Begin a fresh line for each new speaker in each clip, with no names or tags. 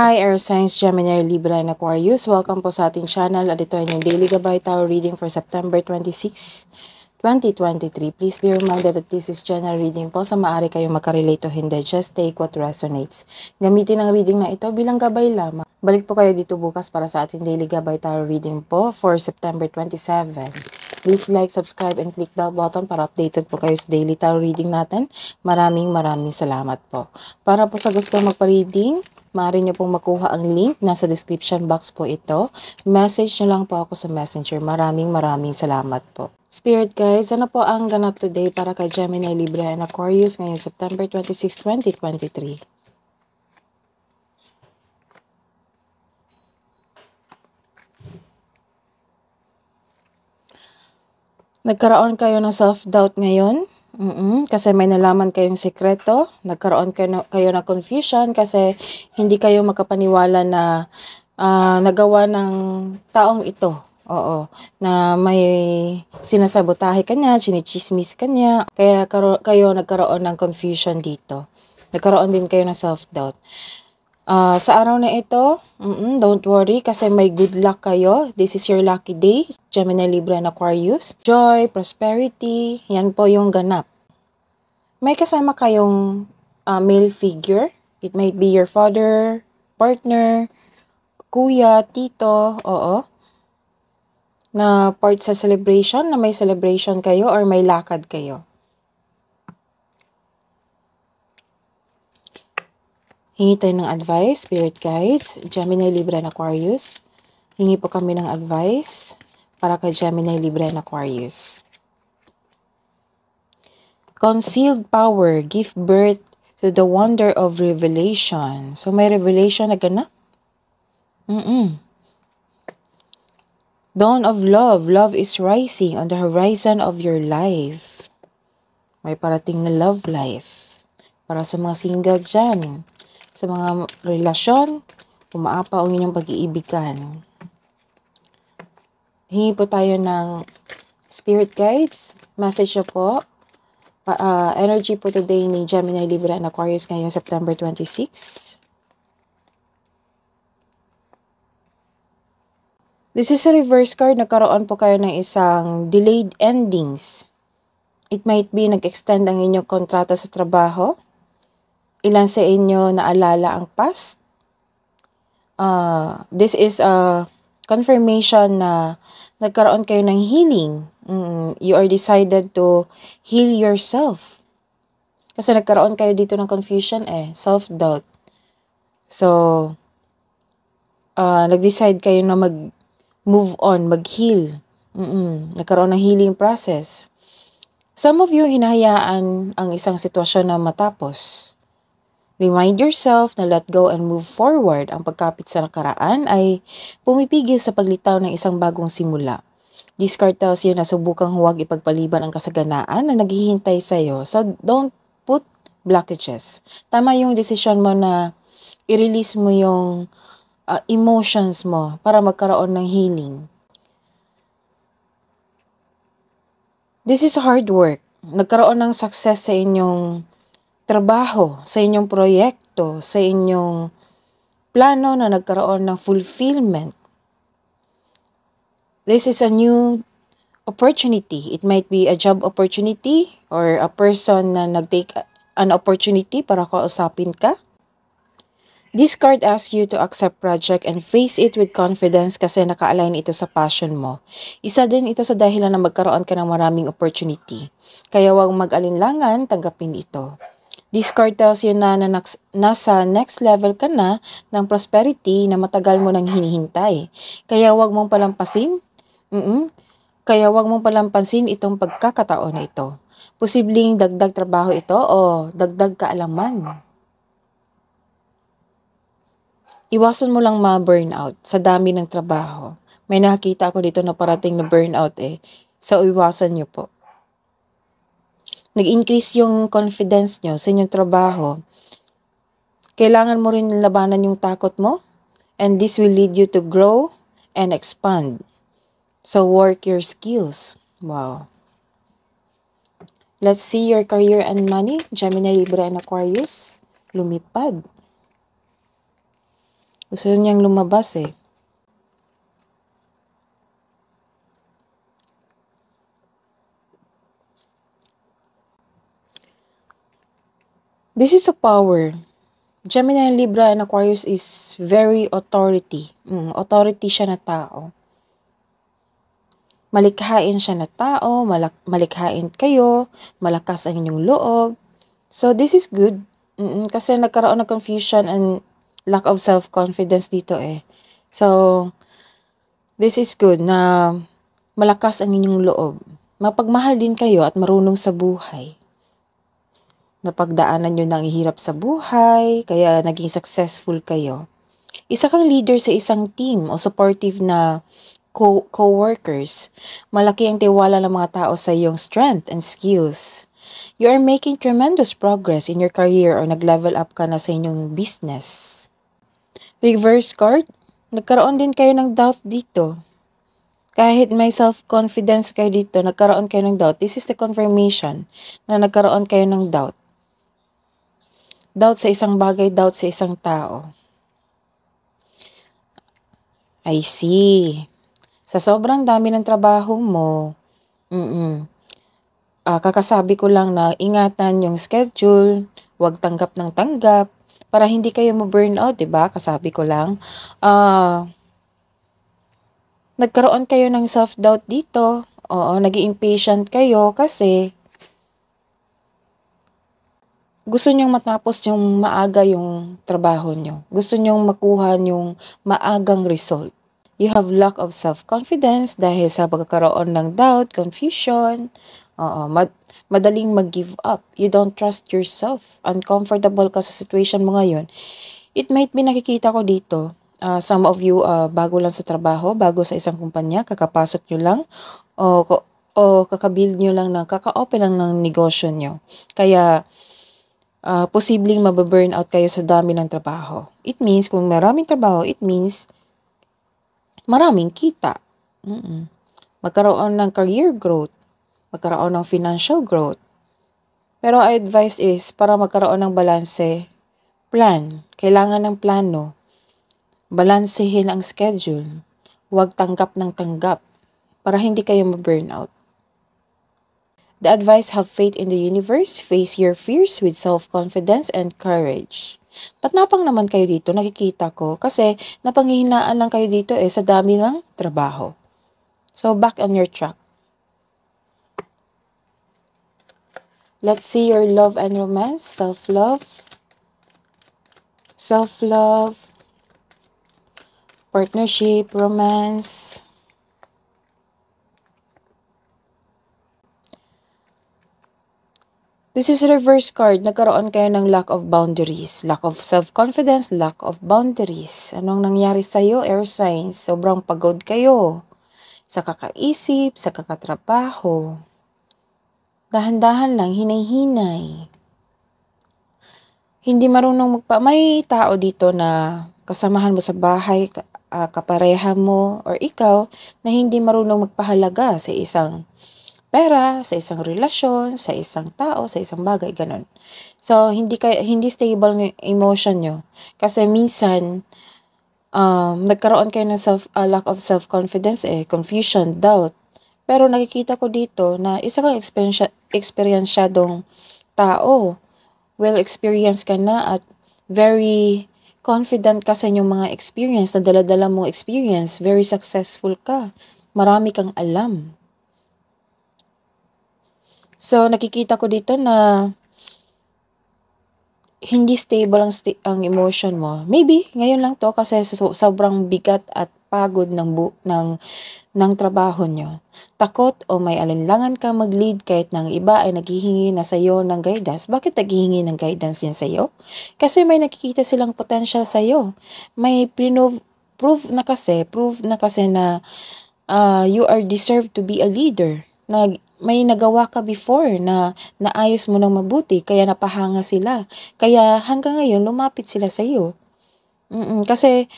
Hi, Air Signs, Gemini, Libra, and Aquarius. Welcome po sa ating channel at ito ay yung Daily Gabay Tarot Reading for September 26, 2023. Please be reminded that this is general reading po. Sa maaari kayong makarelate o hindi. Just take what resonates. Gamitin ang reading na ito bilang gabay lamang. Balik po kayo dito bukas para sa ating Daily Gabay Tarot Reading po for September 27. Please like, subscribe, and click bell button para updated po kayo sa daily tarot reading natin. Maraming salamat po. Para po sa gusto magpa-reading, maaari nyo pong makuha ang link. Nasa description box po ito. Message nyo lang po ako sa messenger. Maraming salamat po. Spirit guys, ano po ang ganap today para kay Gemini, Libra, and Aquarius ngayong September 26, 2023? Nagkaroon kayo ng self-doubt ngayon? Kasi may nalaman kayong sekreto, nagkaroon kayo ng confusion kasi hindi kayo makapaniwala na nagawa ng taong ito. Oo, na may sinasabotahe kanya, chinichismis kanya, kaya kayo nagkaroon ng confusion dito. Nagkaroon din kayo ng self-doubt. Sa araw na ito, don't worry kasi may good luck kayo. This is your lucky day, Gemini, Libra, and Aquarius. Joy, prosperity, yan po yung ganap. May kasama kayong male figure. It might be your father, partner, kuya, tito, oo. Na part sa celebration, na may celebration kayo or may lakad kayo. Hingi tayo ng advice, Spirit Guides, Gemini, Libra, and Aquarius. Hingi po kami ng advice para kay Gemini, Libra, and Aquarius. Concealed power, give birth to the wonder of revelation. So may revelation na ganap? Dawn of love, love is rising on the horizon of your life. May parating na love life. Para sa mga single dyan. Sa mga relasyon, umaapaw ang inyong pag-iibigan. Hingi po tayo ng Spirit Guides. Message na po. Energy po today ni Gemini, Libra, and Aquarius ngayong September 26. This is a reverse card. Nagkaroon po kayo ng isang delayed endings. It might be nag-extend ang inyong kontrata sa trabaho. Ilan sa inyo naalala ang past. This is a confirmation na nagkaroon kayo ng healing. You are decided to heal yourself. Kasi nagkaroon kayo dito ng confusion self-doubt. So, nag-decide kayo na mag-move on, mag-heal. Nagkaroon ng healing process. Some of you hinahayaan ang isang sitwasyon na matapos. Remind yourself na let go and move forward. Ang pagkapit sa nakaraan ay pumipigil sa paglitaw ng isang bagong simula. This card tells you na subukang huwag ipagpaliban ang kasaganaan na naghihintay sa'yo. So, don't put blockages. Tama yung decision mo na i-release mo yung emotions mo para magkaroon ng healing. This is hard work. Nagkaroon ng success sa inyong trabaho, sa inyong proyekto, sa inyong plano na nagkaroon ng fulfillment. This is a new opportunity. It might be a job opportunity or a person na nag-take an opportunity para kausapin ka. This card asks you to accept project and face it with confidence kasi naka-align ito sa passion mo. Isa din ito sa dahilan na magkaroon ka ng maraming opportunity. Kaya huwag mag-alinlangan, tanggapin ito. This card tells you na nasa next level ka na ng prosperity na matagal mo nang hinihintay. Kaya huwag mong palampasin. Kaya huwag mong palampasin itong pagkakataon na ito. Posibleng dagdag trabaho ito o dagdag kaalaman. Iwasan mo lang ma-burnout sa dami ng trabaho. May nakita ako dito na parating na burnout So iwasan nyo po. Nag-increase yung confidence nyo sa inyong trabaho. Kailangan mo rin labanan yung takot mo. And this will lead you to grow and expand. So work your skills. Wow. Let's see your career and money. Gemini, Libra, and Aquarius. Lumipad. Gusto niyang lumabas eh. This is a power. Gemini, Libra, and Aquarius is very authority. Authority siya na tao. Malikhain siya na tao, malikhain kayo, malakas ang inyong loob. So, this is good. Kasi nagkaroon ng confusion and lack of self-confidence dito eh. So, this is good na malakas ang inyong loob. Mapagmahal din kayo at marunong sa buhay. Napagdaanan nyo ng hirap sa buhay, kaya naging successful kayo. Isa kang leader sa isang team o supportive na co-workers. Malaki ang tiwala ng mga tao sa iyong strength and skills. You are making tremendous progress in your career or nag-level up ka na sa inyong business. Reverse card, nagkaroon din kayo ng doubt dito. Kahit may self-confidence kayo dito, nagkaroon kayo ng doubt. This is the confirmation na nagkaroon kayo ng doubt. Doubt sa isang bagay, doubt sa isang tao. I see. Sa sobrang dami ng trabaho mo, kakasabi ko lang na ingatan yung schedule, huwag tanggap ng tanggap, para hindi kayo ma-burnout, diba? Kasabi ko lang. Nagkaroon kayo ng self-doubt dito. Oo, nag-i-impatient kayo kasi gusto nyong matapos yung maaga yung trabaho nyo. Gusto nyong makuha yung maagang result. You have lack of self-confidence dahil sa pagkakaroon ng doubt, confusion. Madaling mag-give up. You don't trust yourself. Uncomfortable ka sa situation mo ngayon. It might be nakikita ko dito. Some of you bago lang sa trabaho, bago sa isang kumpanya, kakapasok nyo lang o kakabuild nyo lang, kaka-open lang ng negosyo nyo. Kaya posibleng mababurnout kayo sa dami ng trabaho. It means, kung maraming trabaho, it means maraming kita. Magkaroon ng career growth. Magkaroon ng financial growth. Pero I advice is, para magkaroon ng balanse, plan. Kailangan ng plano. Balansehin ang schedule. Huwag tanggap ng tanggap para hindi kayo ma-burnout. The advice, have faith in the universe, face your fears with self-confidence and courage. Patnapang naman kayo dito, nakikita ko, kasi napanghihinaan lang kayo dito sa dami ng trabaho. So, back on your track. Let's see your love and romance, self-love, partnership, romance. This is a reverse card. Nagkaroon kayo ng lack of boundaries, lack of self-confidence, lack of boundaries. Anong nangyari sa'yo, air signs? Sobrang pagod kayo sa kakaisip, sa kakatrabaho. Dahan-dahan lang, hinay-hinay. Hindi marunong may tao dito na kasamahan mo sa bahay, kapareha mo, or ikaw, na hindi marunong magpahalaga sa isang pera, sa isang relasyon, sa isang tao, sa isang bagay, ganun. So, hindi stable ng emotion nyo. Kasi minsan, nagkaroon kayo ng lack of self-confidence, confusion, doubt. Pero nakikita ko dito na isa kang experiensyadong tao. Well-experienced ka na at very confident ka sa inyong mga experience, na dala-dala mong experience, very successful ka. Marami kang alam. So, nakikita ko dito na hindi stable ang emotion mo. Maybe, ngayon lang to kasi sobrang bigat at pagod ng trabaho nyo. Takot o may alinlangan ka mag-lead kahit ng iba ay naghihingi na sa'yo ng guidance. Bakit naghihingi ng guidance yan sa'yo? Kasi may nakikita silang potential sa'yo. May prove na kasi na you are deserved to be a leader. May nagawa ka before na naayos mo ng mabuti, kaya napahanga sila. Kaya hanggang ngayon, lumapit sila sa iyo. Kasi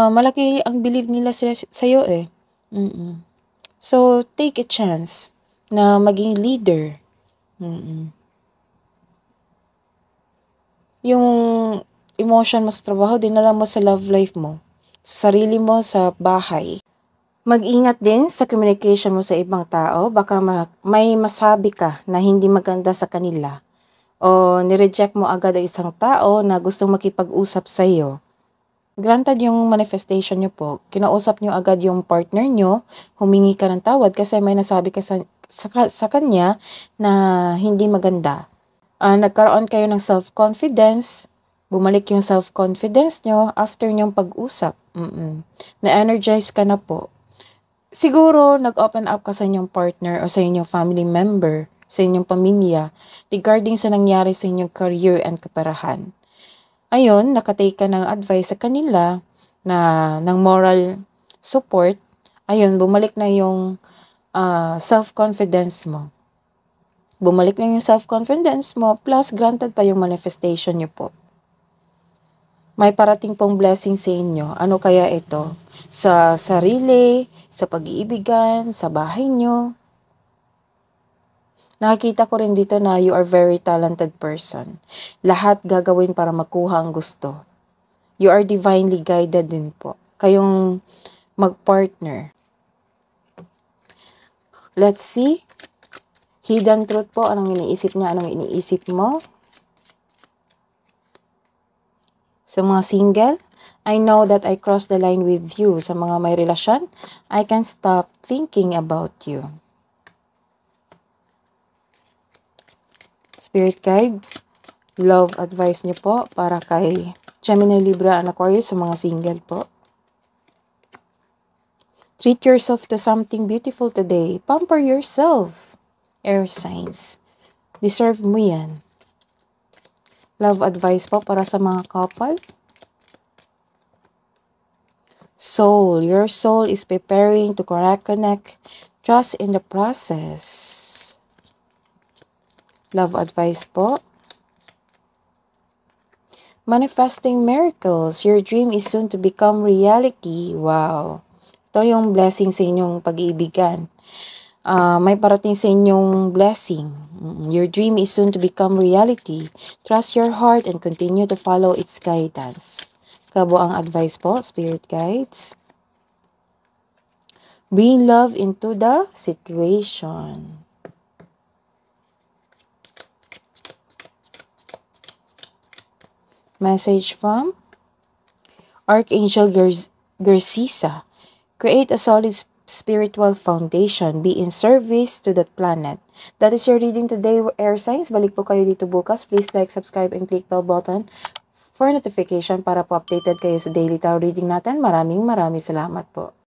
malaki ang believe nila sa iyo eh. So, take a chance na maging leader. Yung emotion mo sa trabaho, dinala mo sa love life mo, sa sarili mo, sa bahay. Mag-ingat din sa communication mo sa ibang tao. Baka may masabi ka na hindi maganda sa kanila. O nireject mo agad ang isang tao na gustong makipag-usap sa iyo. Granted yung manifestation nyo po, kinausap nyo agad yung partner nyo, humingi ka ng tawad kasi may nasabi ka sa kanya na hindi maganda. Nagkaroon kayo ng self-confidence, bumalik yung self-confidence nyo after nyong pag-usap. Na-energize ka na po. Siguro, nag-open up ka sa inyong partner o sa inyong family member, sa inyong pamilya, regarding sa nangyari sa inyong career and kaperahan. Ayun, nakatake ka ng advice sa kanila na ng moral support. Ayun, bumalik na yung self-confidence mo. Bumalik na yung self-confidence mo, plus granted pa yung manifestation nyo po. May parating pong blessing sa inyo. Ano kaya ito? Sa sarili, sa pag-iibigan, sa bahay nyo. Nakikita ko rin dito na you are very talented person. Lahat gagawin para makuha ang gusto. You are divinely guided din po. Kayong mag-partner. Let's see. Hidden truth po. Anong iniisip niya? Anong iniisip mo? Sa mga single, I know that I crossed the line with you. Sa mga may relasyon, I can't stop thinking about you. Spirit guides, love advice niyo po para kay Gemini, Libra, and Aquarius sa mga single po. Treat yourself to something beautiful today. Pamper yourself. Air signs. Deserve mo yan. Love advice po para sa mga couple. Soul. Your soul is preparing to connect. Trust in the process. Love advice po. Manifesting miracles. Your dream is soon to become reality. Wow. Ito yung blessing sa inyong pag-iibigan. May parating sa inyong blessing. Your dream is soon to become reality. Trust your heart and continue to follow its guidance. Kabuang advice po, spirit guides. Bring love into the situation. Message from Archangel Garcisa. Create a solid spiritual foundation. Be in service to that planet. That is your reading today, air signs. Balik po kayo dito bukas. Please like, subscribe, and click bell button for notification para po updated kayo sa daily tarot reading natin. Maraming salamat po.